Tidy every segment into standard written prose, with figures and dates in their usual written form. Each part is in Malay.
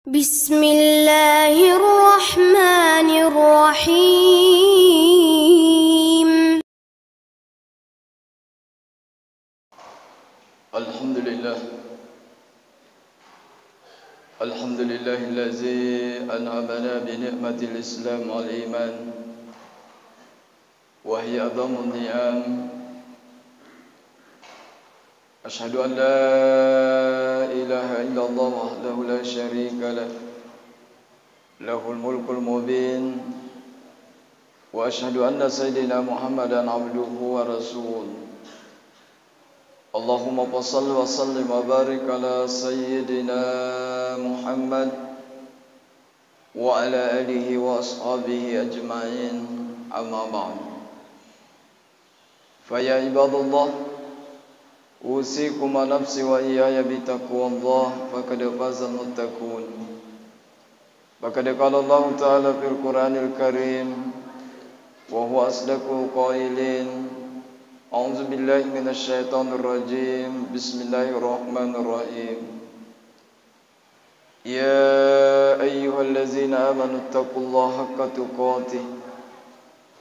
Bismillahirrahmanirrahim. Alhamdulillah. Alhamdulillahillazi an'amana bi ni'matil Islam wal iman wa hiya a'dhamun ni'am. Ashhadu an la ilaha illallah wahdahu la syarika lah. Lahul mulkul mubin. Wa ashhadu anna sayyidina Muhammadan abduhu wa rasuluh. Allahumma salli wa sallim wa barik ala sayyidina Muhammad wa ala alihi wa ashabihi ajma'in, amma ba'd. Fa ya ibadallah, usikum wa nafsi wa iyaya bitaqwallah, faqad fazal muttaqun. Faqad qala Allah ta'ala fil Qur'anil Karim wa huwa asdaqul qailin. A'udzu billahi minasy syaithanir rajim. Bismillahirrahmanirrahim. Ya ayyuhallazina amanu taqullaha haqqa tuqatih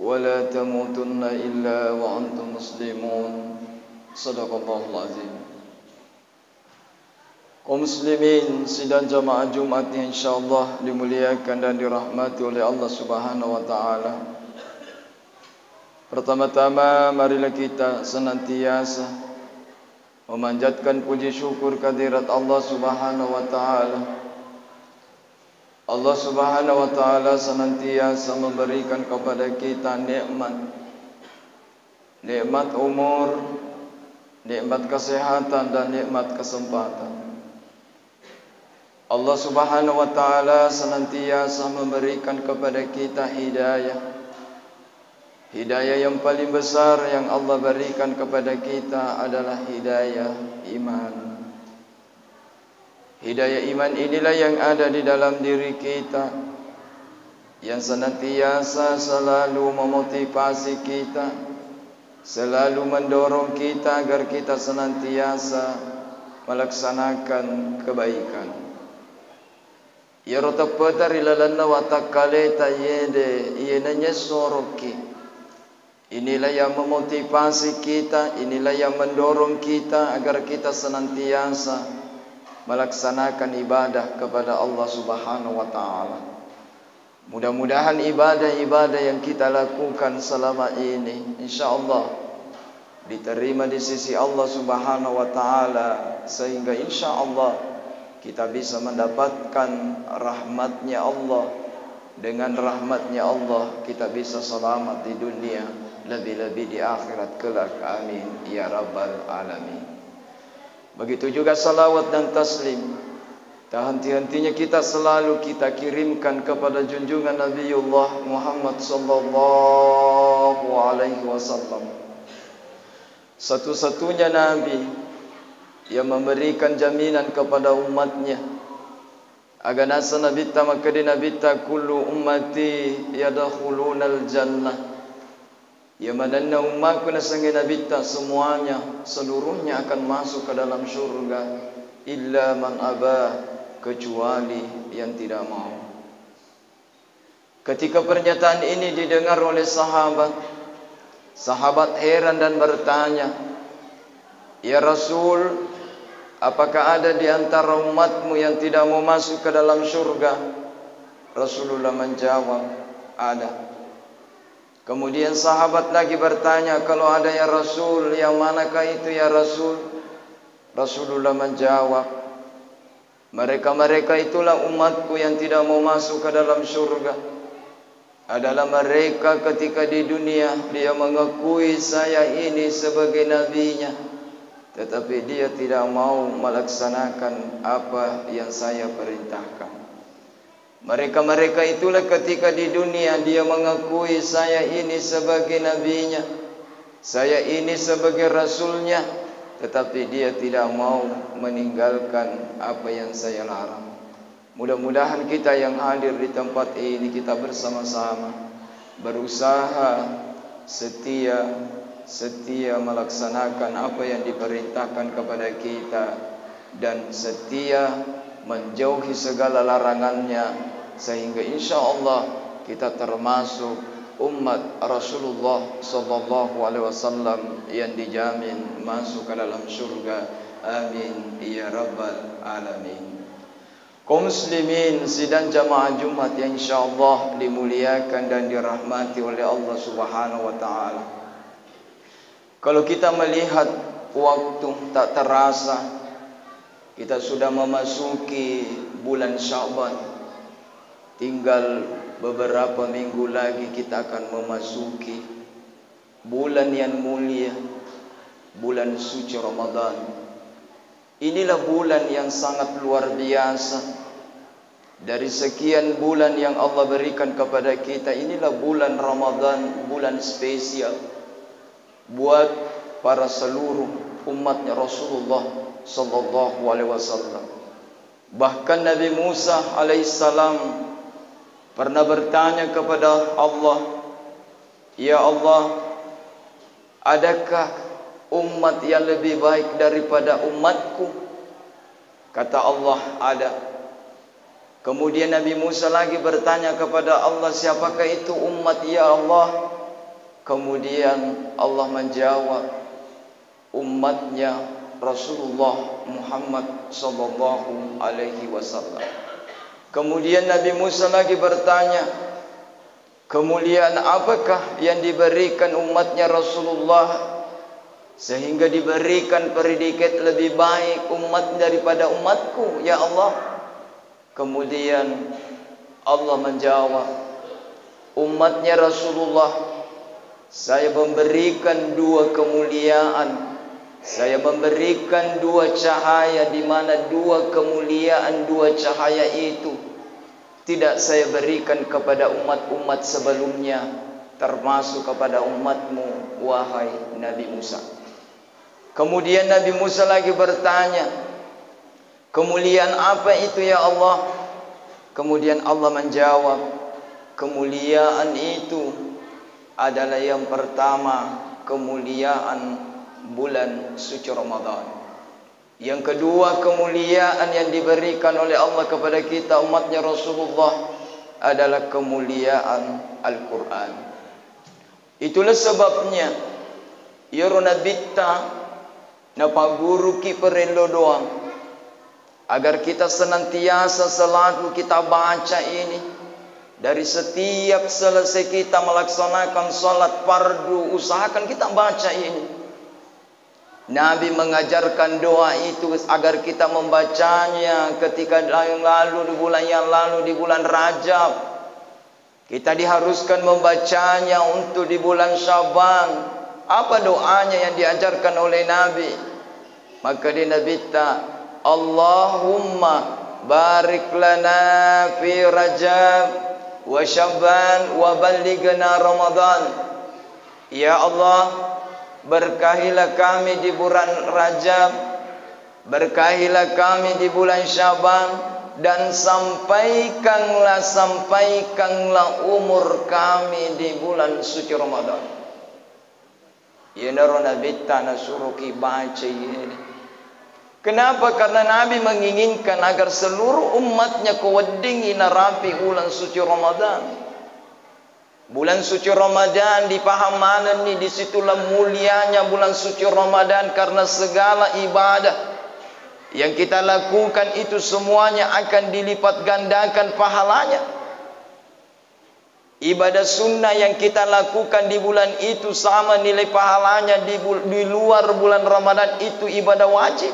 wa la tamutunna illa wa antum muslimun. Shadaqallahul azim. Kaum muslimin sidang jamaah Jumat yang insyaallah dimuliakan dan dirahmati oleh Allah Subhanahu wa taala. Pertama-tama marilah kita senantiasa memanjatkan puji syukur kehadirat Allah Subhanahu wa taala. Allah Subhanahu wa taala senantiasa memberikan kepada kita nikmat umur, nikmat kesehatan dan nikmat kesempatan. Allah Subhanahu wa taala senantiasa memberikan kepada kita hidayah. Hidayah yang paling besar yang Allah berikan kepada kita adalah hidayah iman. Hidayah iman inilah yang ada di dalam diri kita, yang senantiasa selalu memotivasi kita, selalu mendorong kita agar kita senantiasa melaksanakan kebaikan. Ya rotapetar ilalanna watakaleta yede iyenanya soroki. Inilah yang memotivasi kita, inilah yang mendorong kita agar kita senantiasa melaksanakan ibadah kepada Allah Subhanahu wa taala. Mudah-mudahan ibadah-ibadah yang kita lakukan selama ini insyaallah diterima di sisi Allah Subhanahu wa taala, sehingga insyaallah kita bisa mendapatkan rahmatnya Allah. Dengan rahmatnya Allah kita bisa selamat di dunia, lebih-lebih di akhirat kelak. Amin ya rabbal alamin. Begitu juga salawat dan taslim tak henti-hentinya kita selalu kita kirimkan kepada junjungan Nabiullah Muhammad sallallahu alaihi wasallam, satu-satunya nabi yang memberikan jaminan kepada umatnya agar nasa nabita maka di nabita kullu ummati yadkhulunal jannah, yang mana umatku nasangi nabita semuanya seluruhnya akan masuk ke dalam syurga, illa man aba, kecuali yang tidak mau. Ketika pernyataan ini didengar oleh sahabat heran dan bertanya, ya Rasul, apakah ada di antara umatmu yang tidak mau masuk ke dalam syurga? Rasulullah menjawab, ada. Kemudian sahabat lagi bertanya, kalau ada ya Rasul, yang manakah itu ya Rasul? Rasulullah menjawab, mereka-mereka itulah umatku yang tidak mau masuk ke dalam syurga. Adalah mereka ketika di dunia dia mengakui saya ini sebagai nabinya, tetapi dia tidak mau melaksanakan apa yang saya perintahkan. Mereka-mereka itulah ketika di dunia dia mengakui saya ini sebagai nabinya, saya ini sebagai rasulnya, tetapi dia tidak mau meninggalkan apa yang saya larang. Mudah-mudahan kita yang hadir di tempat ini kita bersama-sama berusaha setia melaksanakan apa yang diperintahkan kepada kita, dan setia menjauhi segala larangannya, sehingga insya Allah kita termasuk umat Rasulullah sallallahu alaihi wasallam yang dijamin masuk ke dalam surga. Amin ya rabbal alamin. Kaum muslimin sidang jamaah Jumat yang insyaallah dimuliakan dan dirahmati oleh Allah Subhanahu wa taala. Kalau kita melihat waktu tak terasa, kita sudah memasuki bulan Sya'ban. Tinggal beberapa minggu lagi kita akan memasuki bulan yang mulia, bulan suci Ramadan. Inilah bulan yang sangat luar biasa. Dari sekian bulan yang Allah berikan kepada kita, inilah bulan Ramadan, bulan spesial buat para seluruh umatnya Rasulullah sallallahu alaihi wasallam. Bahkan Nabi Musa alaihissalam pernah bertanya kepada Allah, "Ya Allah, adakah umat yang lebih baik daripada umatku?" Kata Allah, ada. Kemudian Nabi Musa lagi bertanya kepada Allah, "Siapakah itu umat ya Allah?" Kemudian Allah menjawab, umatnya Rasulullah Muhammad sallallahu alaihi wasallam. Kemudian Nabi Musa lagi bertanya, kemuliaan apakah yang diberikan umatnya Rasulullah sehingga diberikan predikat lebih baik umat daripada umatku ya Allah? Kemudian Allah menjawab, umatnya Rasulullah saya memberikan dua kemuliaan, saya memberikan dua cahaya, di mana dua kemuliaan, dua cahaya itu tidak saya berikan kepada umat-umat sebelumnya, termasuk kepada umatmu wahai Nabi Musa. Kemudian Nabi Musa lagi bertanya, kemuliaan apa itu ya Allah? Kemudian Allah menjawab, kemuliaan itu adalah yang pertama, kemuliaan bulan suci Ramadan. Yang kedua, kemuliaan yang diberikan oleh Allah kepada kita umatnya Rasulullah adalah kemuliaan Al-Quran. Itulah sebabnya Yorona Bitta napa guru ki perelo doang, agar kita senantiasa selalu kita baca ini. Dari setiap selesai kita melaksanakan salat fardu, usahakan kita baca ini. Nabi mengajarkan doa itu agar kita membacanya ketika yang lalu, di bulan yang lalu, di bulan Rajab. Kita diharuskan membacanya untuk di bulan Syaban. Apa doanya yang diajarkan oleh Nabi? Maka di Nabi Allahumma barik lana fi Rajab wa Syaban wa ballighna Ramadan. Ya Allah, berkahilah kami di bulan Rajab, berkahilah kami di bulan Syaban, dan sampaikanlah umur kami di bulan suci Ramadan. Ya narona bitta nasuruki baca ini. Kenapa? Karena Nabi menginginkan agar seluruh umatnya kuwadingi narapi bulan suci Ramadan. Bulan suci Ramadan dipahamanan ni, disitulah mulianya bulan suci Ramadan, karena segala ibadah yang kita lakukan itu semuanya akan dilipat gandakan pahalanya. Ibadah sunnah yang kita lakukan di bulan itu sama nilai pahalanya di luar bulan Ramadan itu ibadah wajib.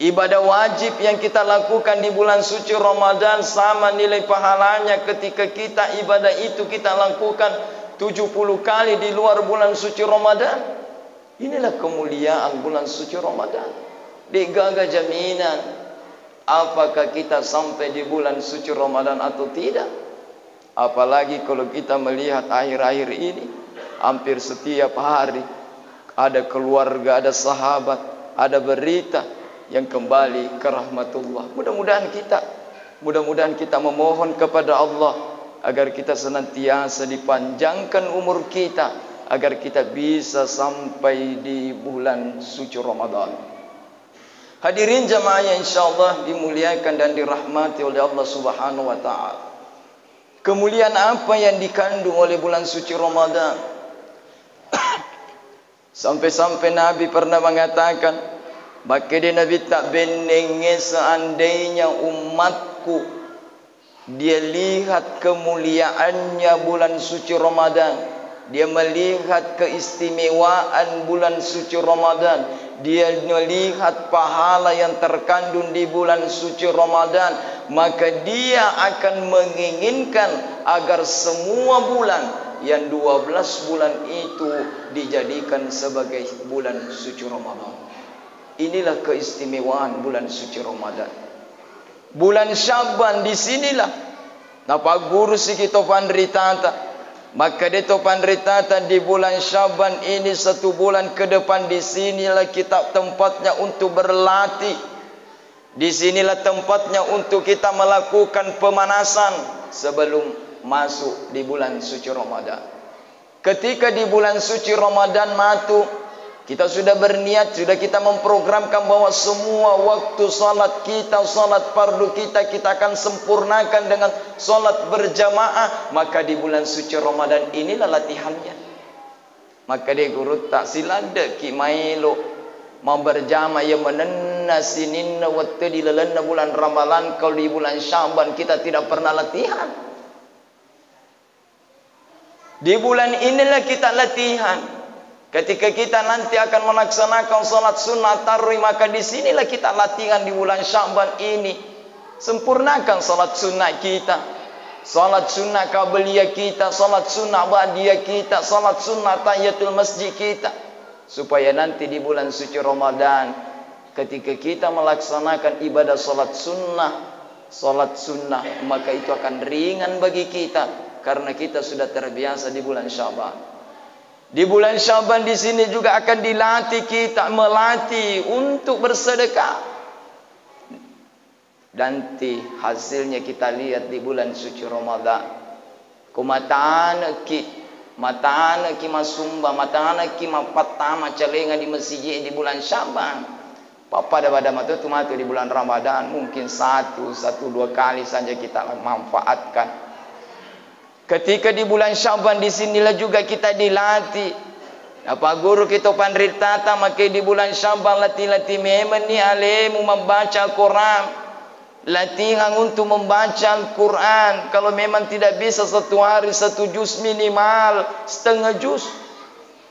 Ibadah wajib yang kita lakukan di bulan suci Ramadan sama nilai pahalanya ketika kita ibadah itu kita lakukan 70 kali di luar bulan suci Ramadan. Inilah kemuliaan bulan suci Ramadan. Digaga jaminan apakah kita sampai di bulan suci Ramadan atau tidak. Apalagi kalau kita melihat akhir-akhir ini, hampir setiap hari ada keluarga, ada sahabat, ada berita yang kembali ke rahmatullah. Mudah-mudahan kita memohon kepada Allah agar kita senantiasa dipanjangkan umur kita, agar kita bisa sampai di bulan suci Ramadan. Hadirin jamaah yang insyaallah dimuliakan dan dirahmati oleh Allah Subhanahu wa taala. Kemuliaan apa yang dikandung oleh bulan suci Ramadan? Sampai-sampai Nabi pernah mengatakan, maka dia Nabi tak benenge seandainya umatku dia lihat kemuliaannya bulan suci Ramadan, dia melihat keistimewaan bulan suci Ramadan, dia melihat pahala yang terkandung di bulan suci Ramadan, maka dia akan menginginkan agar semua bulan yang 12 bulan itu dijadikan sebagai bulan suci Ramadan. Inilah keistimewaan bulan suci Ramadan. Bulan Syaban di sinilah napa guru si kita pandritata. Maka dia tu pandritata di bulan Syaban ini 1 bulan ke depan, di sinilah kita tempatnya untuk berlatih. Di sinilah tempatnya untuk kita melakukan pemanasan sebelum masuk di bulan suci Ramadan. Ketika di bulan suci Ramadan matu, kita sudah berniat, sudah kita memprogramkan bahwa semua waktu salat kita, salat fardu kita akan sempurnakan dengan salat berjamaah. Maka di bulan suci Ramadan inilah latihannya. Maka dia guru tak silada ki mailo mau berjamaah yang menenna sininna waktu di lelenna bulan Ramadan. Kalau di bulan Syaban kita tidak pernah latihan. Di bulan inilah kita latihan. Ketika kita nanti akan melaksanakan salat sunnah tarawih, maka di sinilah kita latihan di bulan Syaban ini. Sempurnakan salat sunnah kita, salat sunnah qabliyah kita, salat sunnah ba'diyah kita, salat sunnah tahiyatul masjid kita, supaya nanti di bulan suci Ramadan ketika kita melaksanakan ibadah salat sunnah, maka itu akan ringan bagi kita karena kita sudah terbiasa di bulan Syaban. Di bulan Syaban di sini juga akan dilatih kita, melatih untuk bersedekah. Nanti hasilnya kita lihat di bulan suci Ramadan. Kumatana ki masumba, matana ki mapatama calenga di masjid di bulan Syaban. Papa pada matu di bulan Ramadan mungkin 1-2 kali saja kita manfaatkan. Ketika di bulan Syaban di sinilah juga kita dilatih. Apa guru kita pandritata maka di bulan Syaban latih memang ni alemu membaca Al-Quran. Latihan untuk membaca Al-Quran. Kalau memang tidak bisa 1 hari 1 juz minimal setengah juz.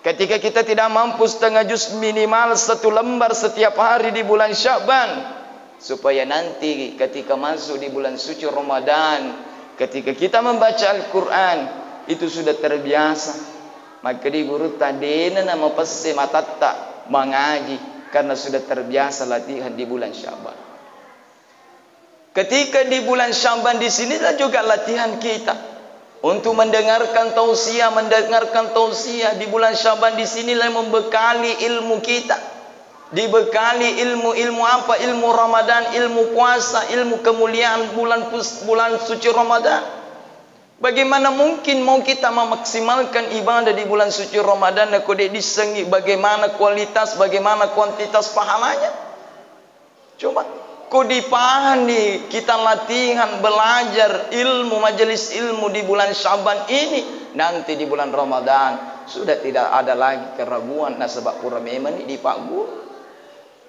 Ketika kita tidak mampu setengah juz minimal 1 lembar setiap hari di bulan Syaban. Supaya nanti ketika masuk di bulan suci Ramadan, ketika kita membaca Al-Quran itu sudah terbiasa. Maka di guru tadena nama pesse matatta mengaji karena sudah terbiasa latihan di bulan Syaban. Ketika di bulan Syaban di sinilah juga latihan kita untuk mendengarkan tausiah, di bulan Syaban di sinilah membekali ilmu kita. Dibekali ilmu apa? Ilmu Ramadan, ilmu puasa, ilmu kemuliaan bulan suci Ramadan. Bagaimana mungkin mau kita memaksimalkan ibadah di bulan suci Ramadan dan kode disengi bagaimana kualitas, bagaimana kuantitas pahalanya? Coba kode dipahami kita latihan belajar ilmu majelis ilmu di bulan Syaban ini, nanti di bulan Ramadan sudah tidak ada lagi keraguan. Nah sebab pura memang di Pak Guru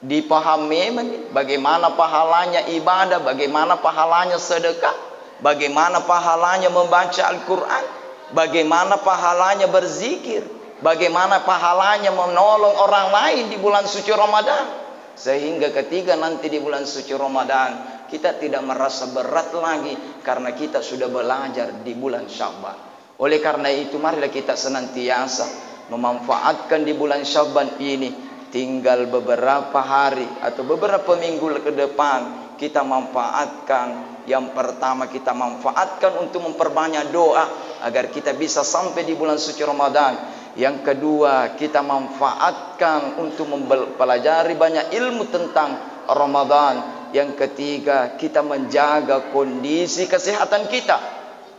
dipahami bagaimana pahalanya ibadah, bagaimana pahalanya sedekah, bagaimana pahalanya membaca Al-Quran, bagaimana pahalanya berzikir, bagaimana pahalanya menolong orang lain di bulan suci Ramadan. Sehingga ketika nanti di bulan suci Ramadan kita tidak merasa berat lagi karena kita sudah belajar di bulan Syaban. Oleh karena itu marilah kita senantiasa memanfaatkan di bulan Syaban ini. Tinggal beberapa hari atau beberapa minggu ke depan kita manfaatkan. Yang pertama kita manfaatkan untuk memperbanyak doa agar kita bisa sampai di bulan suci Ramadan. Yang kedua kita manfaatkan untuk mempelajari banyak ilmu tentang Ramadan. Yang ketiga kita menjaga kondisi kesehatan kita.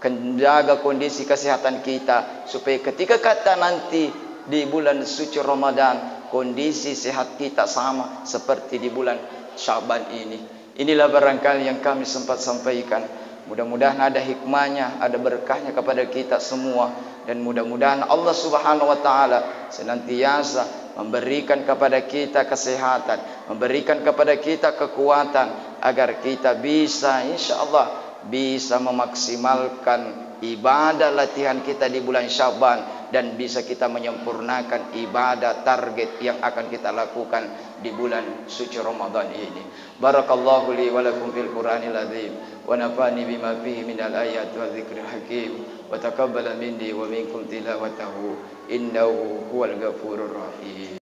Menjaga kondisi kesehatan kita supaya ketika kata nanti di bulan suci Ramadan kondisi sehat kita sama seperti di bulan Syaban ini. Inilah barangkali yang kami sempat sampaikan. Mudah-mudahan ada hikmahnya, ada berkahnya kepada kita semua, dan mudah-mudahan Allah Subhanahu wa taala senantiasa memberikan kepada kita kesehatan, memberikan kepada kita kekuatan agar kita bisa insyaallah bisa memaksimalkan ibadah latihan kita di bulan Syaban, dan bisa kita menyempurnakan ibadah target yang akan kita lakukan di bulan suci Ramadan ini. Barakallahu li wa lakum fil Qur'anil azim wa nafani bima fihi minal ayati wa dzikril hakim wa taqabbala minni wa minkum tilawatahu innahu huwal ghafurur rahim.